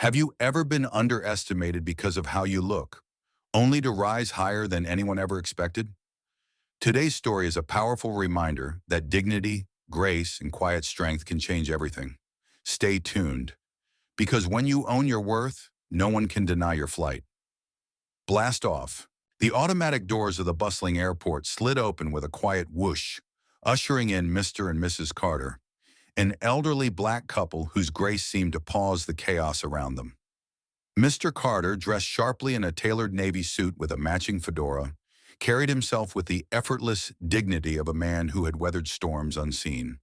Have you ever been underestimated because of how you look, only to rise higher than anyone ever expected? Today's story is a powerful reminder that dignity, grace, and quiet strength can change everything. Stay tuned, because when you own your worth, no one can deny your flight. Blast off. The automatic doors of the bustling airport slid open with a quiet whoosh, ushering in Mr. and Mrs. Carter, an elderly black couple whose grace seemed to pause the chaos around them. Mr. Carter, dressed sharply in a tailored navy suit with a matching fedora, carried himself with the effortless dignity of a man who had weathered storms unseen.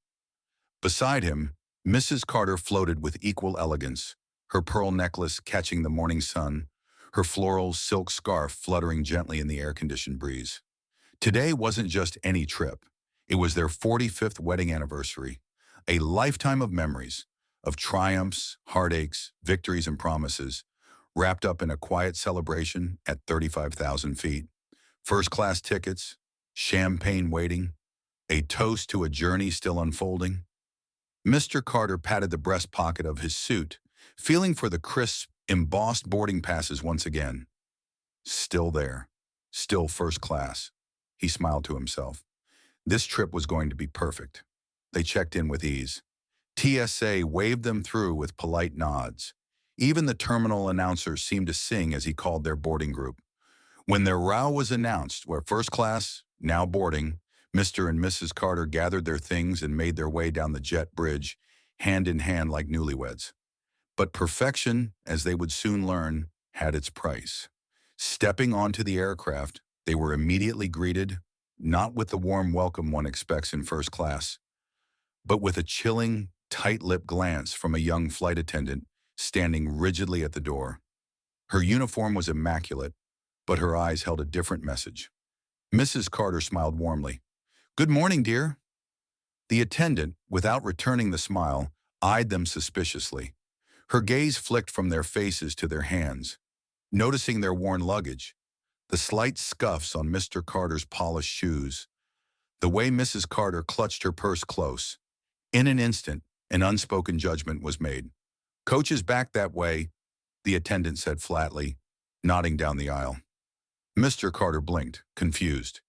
Beside him, Mrs. Carter floated with equal elegance, her pearl necklace catching the morning sun, her floral silk scarf fluttering gently in the air-conditioned breeze. Today wasn't just any trip. It was their 45th wedding anniversary, a lifetime of memories, of triumphs, heartaches, victories, and promises, wrapped up in a quiet celebration at 35,000 feet. First-class tickets, champagne waiting, a toast to a journey still unfolding. Mr. Carter patted the breast pocket of his suit, feeling for the crisp, embossed boarding passes once again. Still there. Still first class. He smiled to himself. This trip was going to be perfect. They checked in with ease. TSA waved them through with polite nods. Even the terminal announcer seemed to sing as he called their boarding group. When their row was announced, where first class, now boarding, Mr. and Mrs. Carter gathered their things and made their way down the jet bridge, hand in hand like newlyweds. But perfection, as they would soon learn, had its price. Stepping onto the aircraft, they were immediately greeted, not with the warm welcome one expects in first class, but with a chilling, tight-lipped glance from a young flight attendant standing rigidly at the door. Her uniform was immaculate, but her eyes held a different message. Mrs. Carter smiled warmly. "Good morning, dear." The attendant, without returning the smile, eyed them suspiciously. Her gaze flicked from their faces to their hands, noticing their worn luggage, the slight scuffs on Mr. Carter's polished shoes, the way Mrs. Carter clutched her purse close. In an instant, an unspoken judgment was made. "Coach is back that way," the attendant said flatly, nodding down the aisle. Mr. Carter blinked, confused.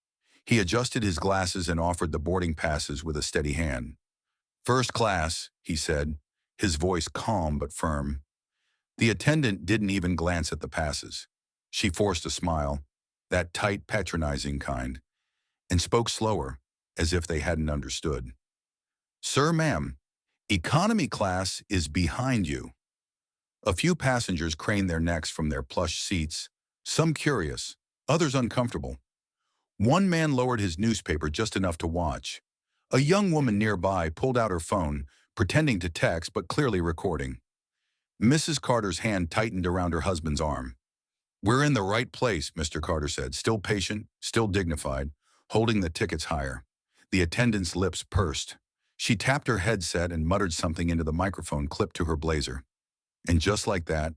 He adjusted his glasses and offered the boarding passes with a steady hand. "First class," he said, his voice calm but firm. The attendant didn't even glance at the passes. She forced a smile, that tight, patronizing kind, and spoke slower, as if they hadn't understood. "Sir, ma'am, economy class is behind you." A few passengers craned their necks from their plush seats, some curious, others uncomfortable. One man lowered his newspaper just enough to watch. A young woman nearby pulled out her phone, pretending to text but clearly recording. Mrs. Carter's hand tightened around her husband's arm. "We're in the right place," Mr. Carter said, still patient, still dignified, holding the tickets higher. The attendant's lips pursed. She tapped her headset and muttered something into the microphone clipped to her blazer. And just like that,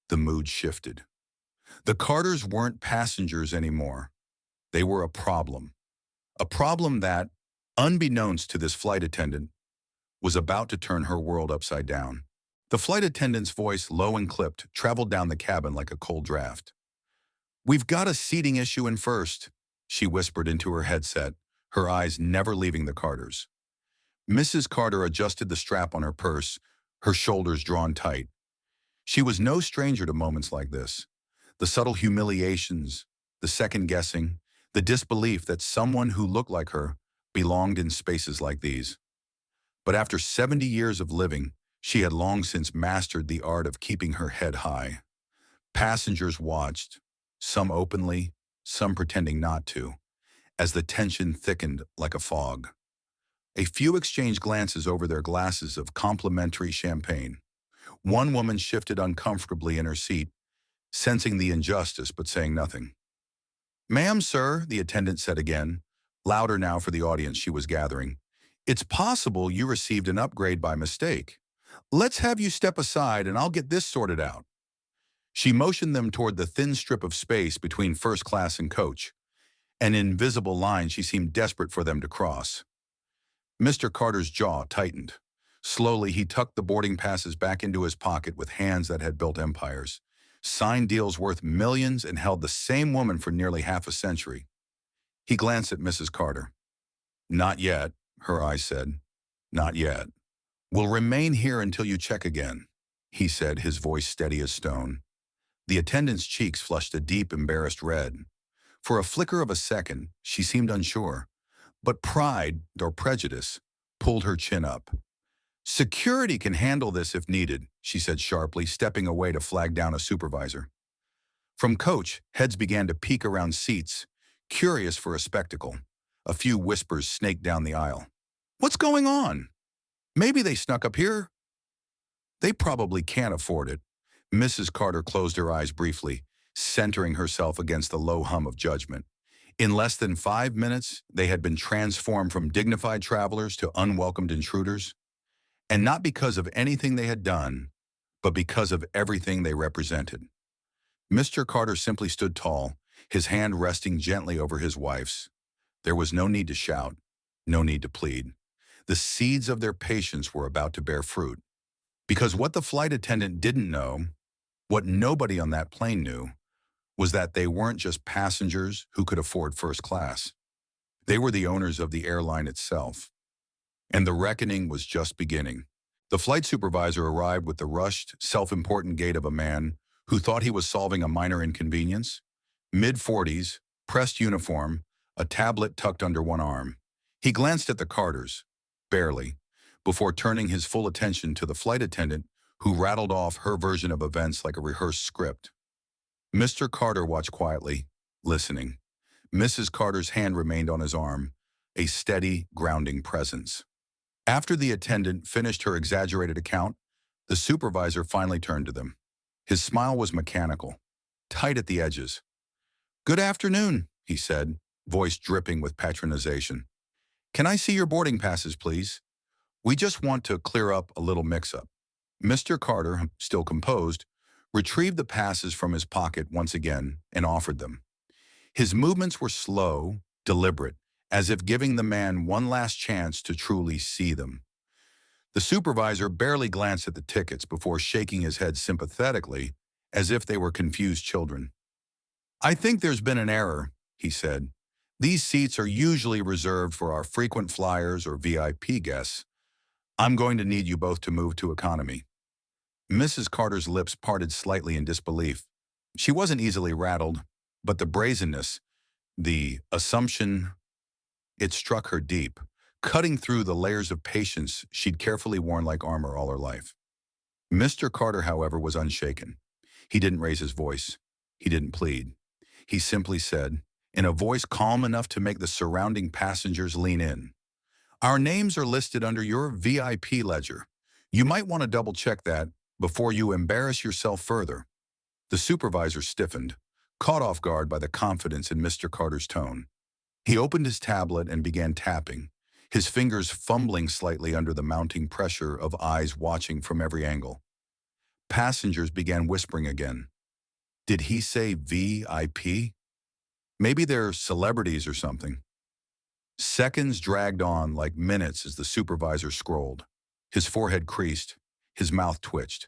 the mood shifted. The Carters weren't passengers anymore. They were a problem. A problem that, unbeknownst to this flight attendant, was about to turn her world upside down. The flight attendant's voice, low and clipped, traveled down the cabin like a cold draft. "We've got a seating issue in first," she whispered into her headset, her eyes never leaving the Carters. Mrs. Carter adjusted the strap on her purse, her shoulders drawn tight. She was no stranger to moments like this. The subtle humiliations, the second-guessing, the disbelief that someone who looked like her belonged in spaces like these. But after 70 years of living, she had long since mastered the art of keeping her head high. Passengers watched, some openly, some pretending not to, as the tension thickened like a fog. A few exchanged glances over their glasses of complimentary champagne. One woman shifted uncomfortably in her seat, sensing the injustice but saying nothing. "Ma'am, sir," the attendant said again, louder now for the audience she was gathering, "it's possible you received an upgrade by mistake. Let's have you step aside and I'll get this sorted out." She motioned them toward the thin strip of space between first class and coach, an invisible line she seemed desperate for them to cross. Mr. Carter's jaw tightened. Slowly, he tucked the boarding passes back into his pocket with hands that had built empires, signed deals worth millions, and held the same woman for nearly half a century. He glanced at Mrs. Carter. "Not yet," her eyes said. "Not yet. We'll remain here until you check again," he said, his voice steady as stone. The attendant's cheeks flushed a deep, embarrassed red. For a flicker of a second, she seemed unsure, but pride, or prejudice, pulled her chin up. "Security can handle this if needed," she said sharply, stepping away to flag down a supervisor. From coach, heads began to peek around seats, curious for a spectacle. A few whispers snaked down the aisle. "What's going on? Maybe they snuck up here." "They probably can't afford it." Mrs. Carter closed her eyes briefly, centering herself against the low hum of judgment. In less than 5 minutes, they had been transformed from dignified travelers to unwelcomed intruders. And not because of anything they had done, but because of everything they represented. Mr. Carter simply stood tall, his hand resting gently over his wife's. There was no need to shout, no need to plead. The seeds of their patience were about to bear fruit. Because what the flight attendant didn't know, what nobody on that plane knew, was that they weren't just passengers who could afford first class. They were the owners of the airline itself. And the reckoning was just beginning. The flight supervisor arrived with the rushed, self-important gait of a man who thought he was solving a minor inconvenience. Mid-40s, pressed uniform, a tablet tucked under one arm. He glanced at the Carters, barely, before turning his full attention to the flight attendant who rattled off her version of events like a rehearsed script. Mr. Carter watched quietly, listening. Mrs. Carter's hand remained on his arm, a steady, grounding presence. After the attendant finished her exaggerated account, the supervisor finally turned to them. His smile was mechanical, tight at the edges. "Good afternoon," he said, voice dripping with patronization. "Can I see your boarding passes, please? We just want to clear up a little mix-up." Mr. Carter, still composed, retrieved the passes from his pocket once again and offered them. His movements were slow, deliberate, as if giving the man one last chance to truly see them. The supervisor barely glanced at the tickets before shaking his head sympathetically, as if they were confused children. "I think there's been an error," he said. "These seats are usually reserved for our frequent flyers or VIP guests. I'm going to need you both to move to economy." Mrs. Carter's lips parted slightly in disbelief. She wasn't easily rattled, but the brazenness, the assumption, it struck her deep, cutting through the layers of patience she'd carefully worn like armor all her life. Mr. Carter, however, was unshaken. He didn't raise his voice. He didn't plead. He simply said, in a voice calm enough to make the surrounding passengers lean in, "Our names are listed under your VIP ledger. You might want to double-check that before you embarrass yourself further." The supervisor stiffened, caught off guard by the confidence in Mr. Carter's tone. He opened his tablet and began tapping, his fingers fumbling slightly under the mounting pressure of eyes watching from every angle. Passengers began whispering again. Did he say VIP? Maybe they're celebrities or something. Seconds dragged on like minutes as the supervisor scrolled. His forehead creased, his mouth twitched.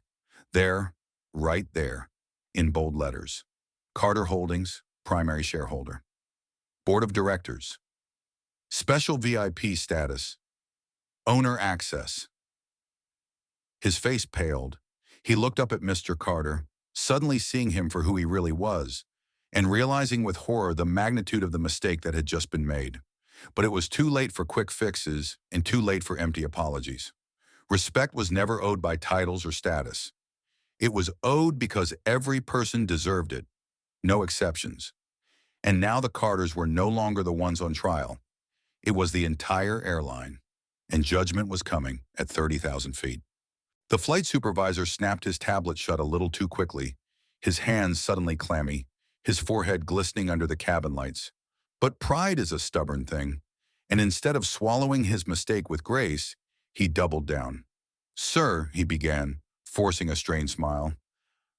There, right there, in bold letters. Carter Holdings, primary shareholder. Board of Directors. Special VIP status. Owner access. His face paled. He looked up at Mr. Carter, suddenly seeing him for who he really was, and realizing with horror the magnitude of the mistake that had just been made. But it was too late for quick fixes and too late for empty apologies. Respect was never owed by titles or status. It was owed because every person deserved it, no exceptions. And now the Carters were no longer the ones on trial. It was the entire airline, and judgment was coming at 30,000 feet. The flight supervisor snapped his tablet shut a little too quickly, his hands suddenly clammy, his forehead glistening under the cabin lights. But pride is a stubborn thing, and instead of swallowing his mistake with grace, he doubled down. "Sir," he began, forcing a strained smile,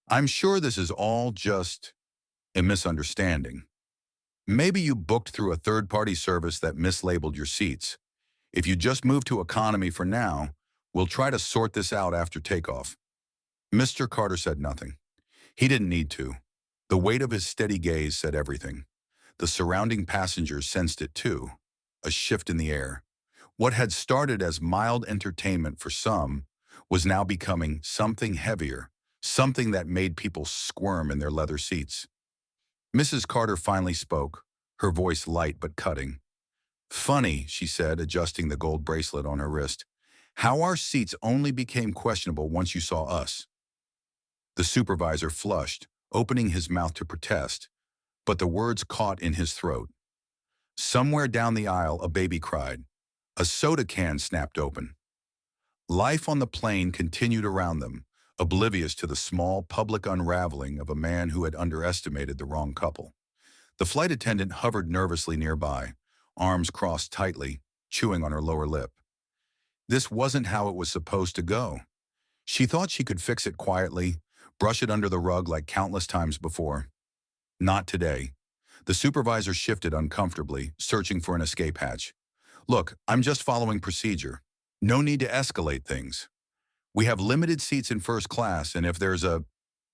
"I'm sure this is all just a misunderstanding. Maybe you booked through a third-party service that mislabeled your seats. If you just move to economy for now, We'll try to sort this out after takeoff. Mr. Carter said nothing. He didn't need to. The weight of his steady gaze said everything. The surrounding passengers sensed it too. A shift in the air. What had started as mild entertainment for some was now becoming something heavier, something that made people squirm in their leather seats. Mrs. Carter finally spoke, her voice light but cutting. "Funny," she said, adjusting the gold bracelet on her wrist, "how our seats only became questionable once you saw us." The supervisor flushed, opening his mouth to protest, but the words caught in his throat. Somewhere down the aisle, a baby cried. A soda can snapped open. Life on the plane continued around them, oblivious to the small public unraveling of a man who had underestimated the wrong couple. The flight attendant hovered nervously nearby, arms crossed tightly, chewing on her lower lip. This wasn't how it was supposed to go. She thought she could fix it quietly, brush it under the rug like countless times before. Not today. The supervisor shifted uncomfortably, searching for an escape hatch. "Look, I'm just following procedure. No need to escalate things. We have limited seats in first class, and if there's a—"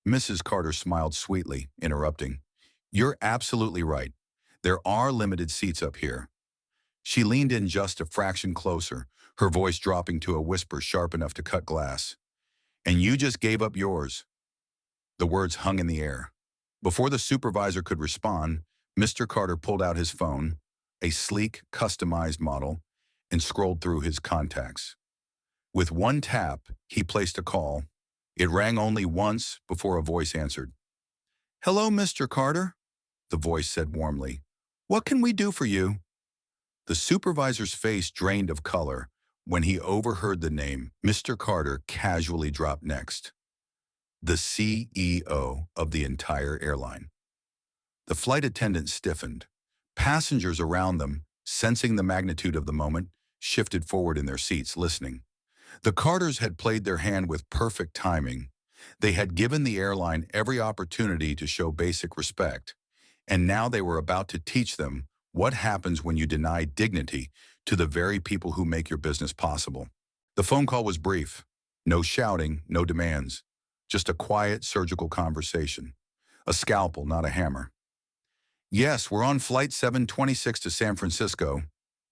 Mrs. Carter smiled sweetly, interrupting. "You're absolutely right. There are limited seats up here." She leaned in just a fraction closer, her voice dropping to a whisper sharp enough to cut glass. "And you just gave up yours." The words hung in the air. Before the supervisor could respond, Mr. Carter pulled out his phone, a sleek, customized model, and scrolled through his contacts. With one tap, he placed a call. It rang only once before a voice answered. "Hello, Mr. Carter," the voice said warmly. "What can we do for you?" The supervisor's face drained of color when he overheard the name Mr. Carter casually drop next. The CEO of the entire airline. The flight attendant stiffened. Passengers around them, sensing the magnitude of the moment, shifted forward in their seats, listening. The Carters had played their hand with perfect timing. They had given the airline every opportunity to show basic respect, and now they were about to teach them what happens when you deny dignity to the very people who make your business possible. The phone call was brief. No shouting, no demands. Just a quiet, surgical conversation. A scalpel, not a hammer. "Yes, we're on Flight 726 to San Francisco,"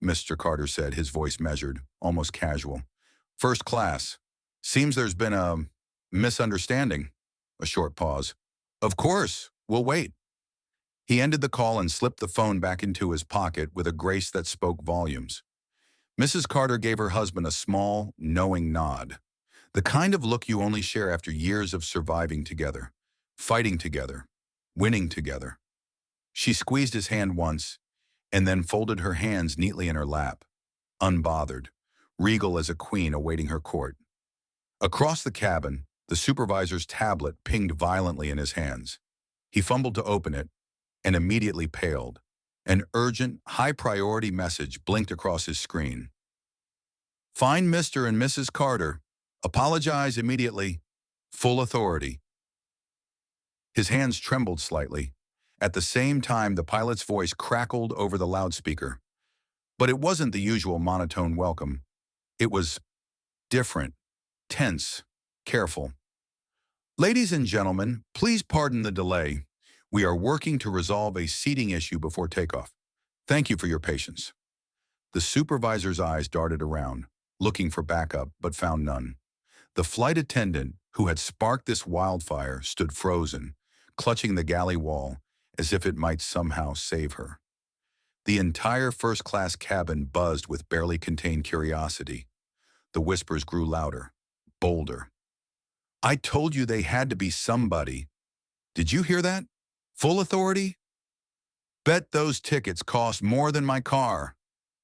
Mr. Carter said, his voice measured, almost casual. "First class. Seems there's been a misunderstanding." A short pause. "Of course, we'll wait." He ended the call and slipped the phone back into his pocket with a grace that spoke volumes. Mrs. Carter gave her husband a small, knowing nod. The kind of look you only share after years of surviving together, fighting together, winning together. She squeezed his hand once, and then folded her hands neatly in her lap, unbothered, regal as a queen awaiting her court. Across the cabin, the supervisor's tablet pinged violently in his hands. He fumbled to open it, and immediately paled. An urgent, high-priority message blinked across his screen. "Find Mr. and Mrs. Carter. Apologize immediately. Full authority." His hands trembled slightly. At the same time, the pilot's voice crackled over the loudspeaker. But it wasn't the usual monotone welcome. It was different, tense, careful. "Ladies and gentlemen, please pardon the delay. We are working to resolve a seating issue before takeoff. Thank you for your patience." The supervisor's eyes darted around, looking for backup, but found none. The flight attendant, who had sparked this wildfire, stood frozen, clutching the galley wall as if it might somehow save her. The entire first-class cabin buzzed with barely contained curiosity. The whispers grew louder, bolder. "I told you they had to be somebody. Did you hear that? Full authority? Bet those tickets cost more than my car."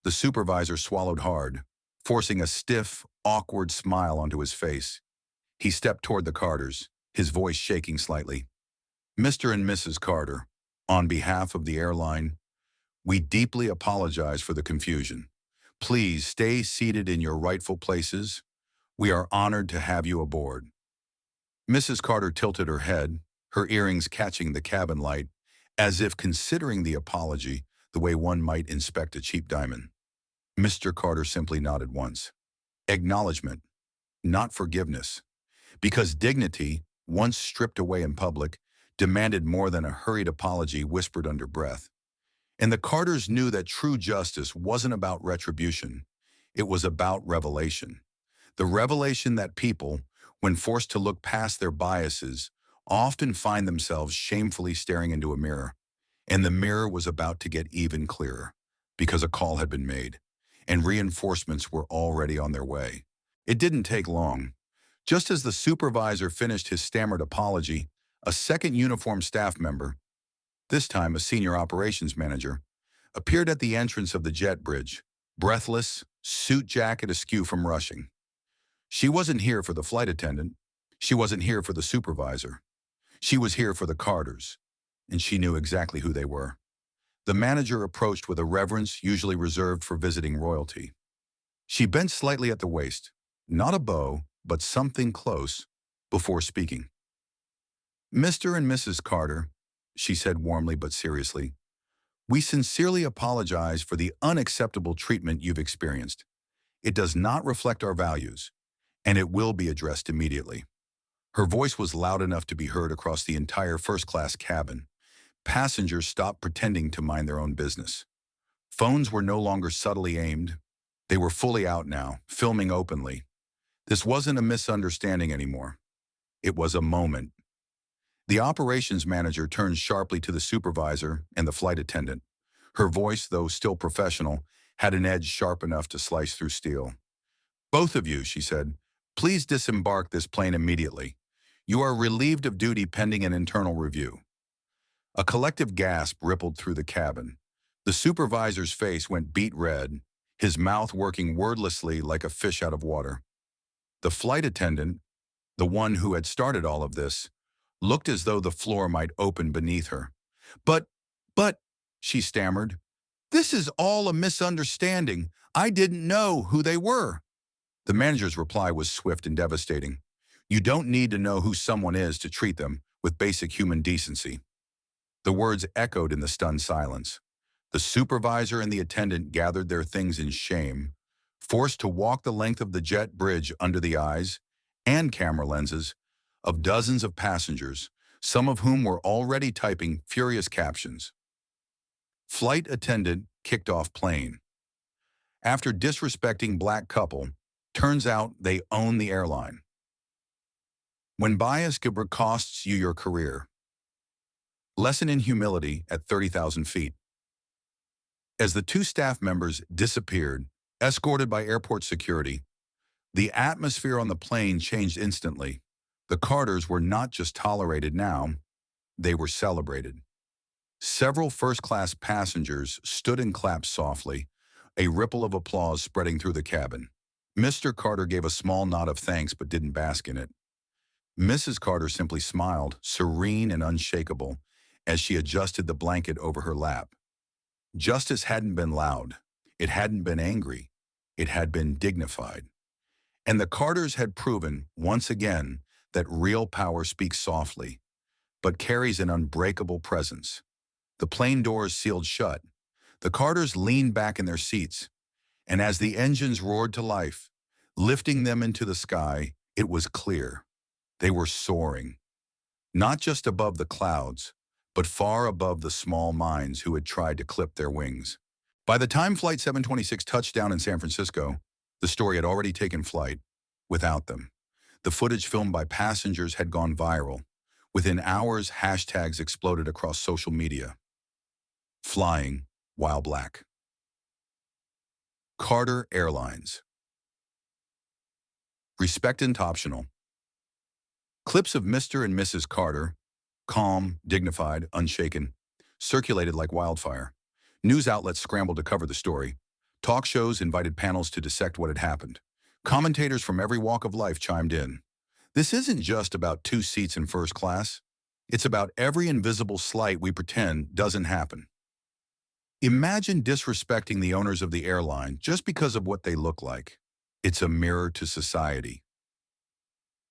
The supervisor swallowed hard, forcing a stiff, awkward smile onto his face. He stepped toward the Carters, his voice shaking slightly. "Mr. and Mrs. Carter, on behalf of the airline, we deeply apologize for the confusion. Please stay seated in your rightful places. We are honored to have you aboard." Mrs. Carter tilted her head, her earrings catching the cabin light, as if considering the apology the way one might inspect a cheap diamond. Mr. Carter simply nodded once. Acknowledgement. not forgiveness. Because dignity, once stripped away in public, demanded more than a hurried apology whispered under breath. And the Carters knew that true justice wasn't about retribution. It was about revelation. The revelation that people, when forced to look past their biases, often find themselves shamefully staring into a mirror. And the mirror was about to get even clearer, because a call had been made, and reinforcements were already on their way. It didn't take long. Just as the supervisor finished his stammered apology, a second uniformed staff member, this time a senior operations manager, appeared at the entrance of the jet bridge, breathless, suit jacket askew from rushing. She wasn't here for the flight attendant. She wasn't here for the supervisor. She was here for the Carters, and she knew exactly who they were. The manager approached with a reverence usually reserved for visiting royalty. She bent slightly at the waist, not a bow, but something close, before speaking. "Mr. and Mrs. Carter," she said warmly but seriously, "we sincerely apologize for the unacceptable treatment you've experienced. It does not reflect our values, and it will be addressed immediately." Her voice was loud enough to be heard across the entire first-class cabin. Passengers stopped pretending to mind their own business. Phones were no longer subtly aimed. They were fully out now, filming openly. This wasn't a misunderstanding anymore. It was a moment. The operations manager turned sharply to the supervisor and the flight attendant. Her voice, though still professional, had an edge sharp enough to slice through steel. "Both of you," she said, "please disembark this plane immediately. You are relieved of duty pending an internal review." A collective gasp rippled through the cabin. The supervisor's face went beet red, his mouth working wordlessly like a fish out of water. The flight attendant, the one who had started all of this, looked as though the floor might open beneath her. But, she stammered, "this is all a misunderstanding. I didn't know who they were." The manager's reply was swift and devastating. "You don't need to know who someone is to treat them with basic human decency." The words echoed in the stunned silence. The supervisor and the attendant gathered their things in shame, forced to walk the length of the jet bridge under the eyes and camera lenses of dozens of passengers, some of whom were already typing furious captions. Flight attendant kicked off plane. After disrespecting black couple, turns out they own the airline. When bias costs you your career. Lesson in humility at 30,000 feet. As the two staff members disappeared, escorted by airport security, the atmosphere on the plane changed instantly. The Carters were not just tolerated now, they were celebrated. Several first-class passengers stood and clapped softly, a ripple of applause spreading through the cabin. Mr. Carter gave a small nod of thanks but didn't bask in it. Mrs. Carter simply smiled, serene and unshakable, as she adjusted the blanket over her lap. Justice hadn't been loud. It hadn't been angry. It had been dignified. And the Carters had proven, once again, that real power speaks softly, but carries an unbreakable presence. The plane doors sealed shut. The Carters leaned back in their seats, and as the engines roared to life, lifting them into the sky, it was clear. They were soaring, not just above the clouds, but far above the small minds who had tried to clip their wings. By the time Flight 726 touched down in San Francisco, the story had already taken flight without them. The footage filmed by passengers had gone viral. Within hours, hashtags exploded across social media. Flying while black. Carter Airlines. Respectant optional. Clips of Mr. and Mrs. Carter, calm, dignified, unshaken, circulated like wildfire. News outlets scrambled to cover the story. Talk shows invited panels to dissect what had happened. Commentators from every walk of life chimed in. This isn't just about 2 seats in first class. It's about every invisible slight we pretend doesn't happen. Imagine disrespecting the owners of the airline just because of what they look like. It's a mirror to society.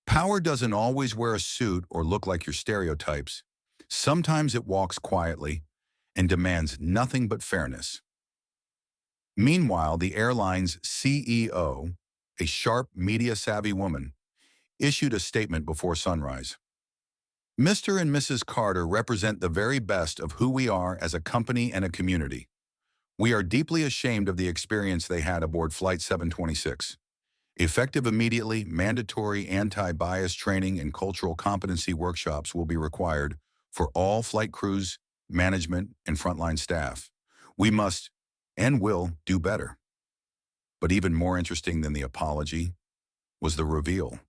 Power doesn't always wear a suit or look like your stereotypes. Sometimes it walks quietly and demands nothing but fairness. Meanwhile, the airline's CEO, a sharp, media-savvy woman, issued a statement before sunrise. Mr. and Mrs. Carter represent the very best of who we are as a company and a community. We are deeply ashamed of the experience they had aboard Flight 726. Effective immediately, mandatory anti-bias training and cultural competency workshops will be required for all flight crews, management, and frontline staff. We must and will do better. But even more interesting than the apology was the reveal.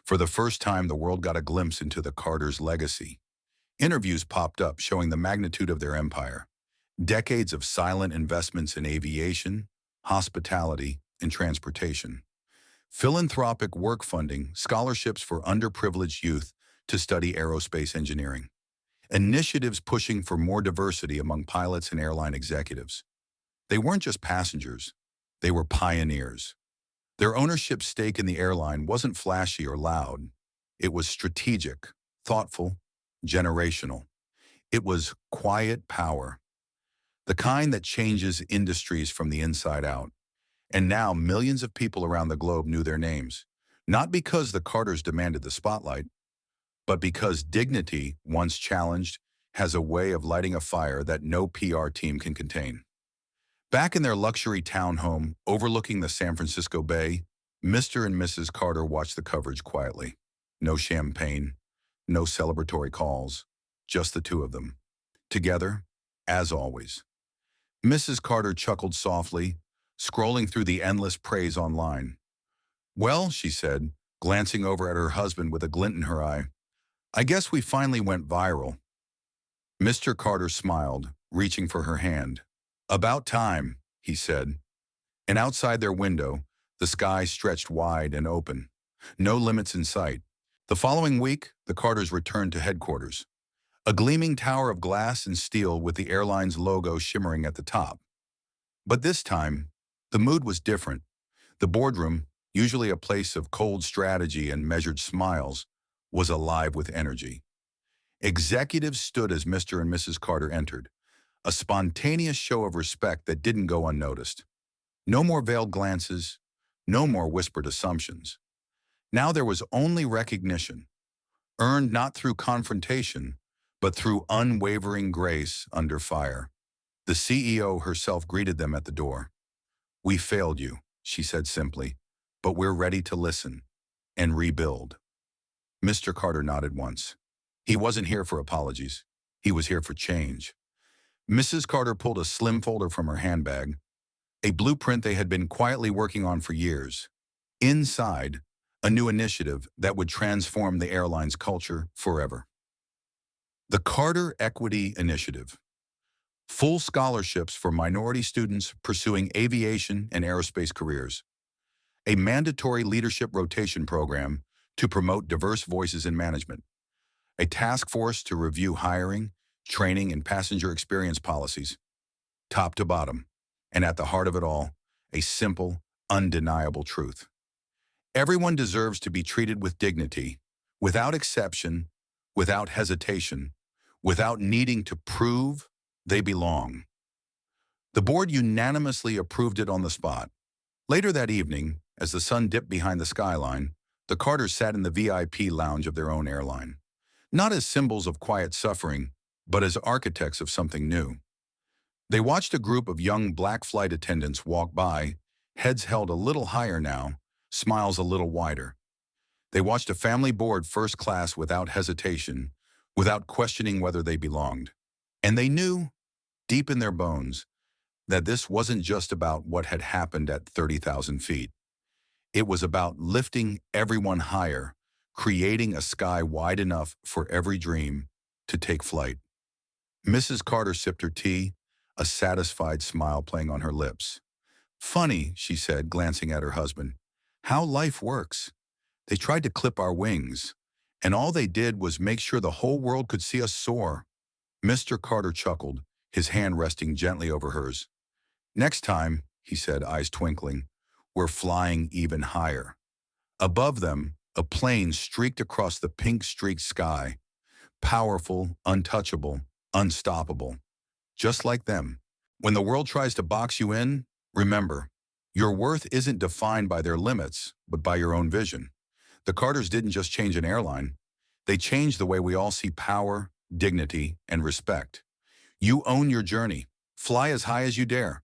For the first time, the world got a glimpse into the Carters' legacy. Interviews popped up showing the magnitude of their empire. Decades of silent investments in aviation, hospitality, and transportation. Philanthropic work funding, scholarships for underprivileged youth to study aerospace engineering. Initiatives pushing for more diversity among pilots and airline executives. They weren't just passengers, they were pioneers. Their ownership stake in the airline wasn't flashy or loud. It was strategic, thoughtful, generational. It was quiet power, the kind that changes industries from the inside out. And now millions of people around the globe knew their names, not because the Carters demanded the spotlight, but because dignity, once challenged, has a way of lighting a fire that no PR team can contain. Back in their luxury townhome overlooking the San Francisco Bay, Mr. and Mrs. Carter watched the coverage quietly. No champagne, no celebratory calls, just the two of them. Together, as always. Mrs. Carter chuckled softly, scrolling through the endless praise online. "Well," she said, glancing over at her husband with a glint in her eye, "I guess we finally went viral." Mr. Carter smiled, reaching for her hand. "About time," he said. And outside their window, the sky stretched wide and open. No limits in sight. The following week, the Carters returned to headquarters. A gleaming tower of glass and steel with the airline's logo shimmering at the top. But this time, the mood was different. The boardroom, usually a place of cold strategy and measured smiles, was alive with energy. Executives stood as Mr. and Mrs. Carter entered, a spontaneous show of respect that didn't go unnoticed. No more veiled glances, no more whispered assumptions. Now there was only recognition, earned not through confrontation, but through unwavering grace under fire. The CEO herself greeted them at the door. "We failed you," she said simply, "but we're ready to listen and rebuild." Mr. Carter nodded once. He wasn't here for apologies. He was here for change. Mrs. Carter pulled a slim folder from her handbag, a blueprint they had been quietly working on for years. Inside, a new initiative that would transform the airline's culture forever. The Carter Equity Initiative. Full scholarships for minority students pursuing aviation and aerospace careers. A mandatory leadership rotation program to promote diverse voices in management. A task force to review hiring, training, and passenger experience policies. Top to bottom, and at the heart of it all, a simple, undeniable truth. Everyone deserves to be treated with dignity, without exception, without hesitation, without needing to prove they belong. The board unanimously approved it on the spot. Later that evening, as the sun dipped behind the skyline, the Carters sat in the VIP lounge of their own airline. Not as symbols of quiet suffering, but as architects of something new. They watched a group of young black flight attendants walk by, heads held a little higher now, smiles a little wider. They watched a family board first class without hesitation, without questioning whether they belonged. And they knew, deep in their bones, that this wasn't just about what had happened at 30,000 feet. It was about lifting everyone higher, creating a sky wide enough for every dream to take flight. Mrs. Carter sipped her tea, a satisfied smile playing on her lips. "Funny," she said, glancing at her husband, "how life works. They tried to clip our wings, and all they did was make sure the whole world could see us soar." Mr. Carter chuckled, his hand resting gently over hers. "Next time," he said, eyes twinkling, "we're flying even higher." Above them, a plane streaked across the pink-streaked sky. Powerful, untouchable, unstoppable. Just like them. When the world tries to box you in, remember, Your worth isn't defined by their limits, but by your own vision. The Carters didn't just change an airline. They changed the way we all see power, dignity, and respect. You own your journey. Fly as high as you dare.